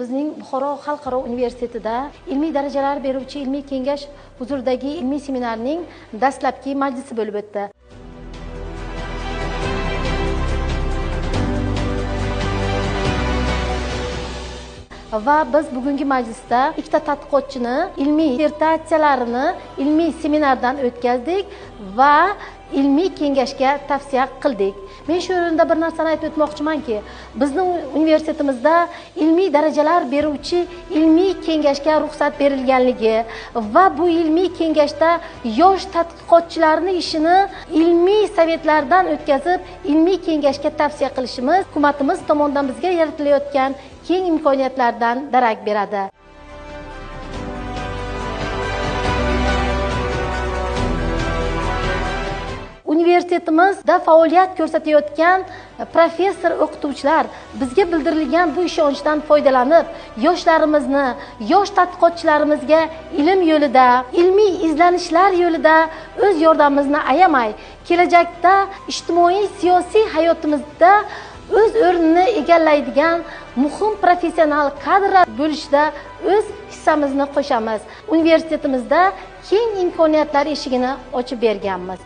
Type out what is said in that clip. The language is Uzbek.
bizning Buxoro xalqaro universitetida ilmiy darajalar beruvchi ilmiy kengash huzuridagi ilmiy seminarning dastlabki majlisi bo'lib o'tdi. Va biz bugungi majlisda ikkita tadqiqotchini ilmiy dissertatsiyalarini ilmiy seminardan o'tkazdik va ilmiy kengashga tavsiya qildik. Men shu o'rinda bir narsani aytib o'tmoqchimanki, bizning universitetimizda ilmiy darajalar beruvchi ilmiy kengashga ruxsat berilganligi va bu ilmiy kengashda yosh tadqiqotchilarning ishini ilmiy sovetlardan o'tkazib, ilmiy kengashga tavsiya qilishimiz hukumatimiz tomonidan bizga yaratilayotgan keng imkoniyatlardan darak beradi. Universitetimizda faoliyat ko'rsatayotgan professor o'qituvchilar bizga bildirilgan bu ishonchdan foydalanib, yoshlarimizni, yosh tadqiqotchilarimizga ilm yo'lida, ilmiy izlanishlar yo'lida o'z yordamimizni ayamay, kelajakda ijtimoiy siyosiy hayotimizda o'z o'rnini egallaydigan muhim professional kadrlar bo'lishida o'z hissamizni qo'shamiz. Universitetimizda keng imkoniyatlar eshigini ochib berganmiz.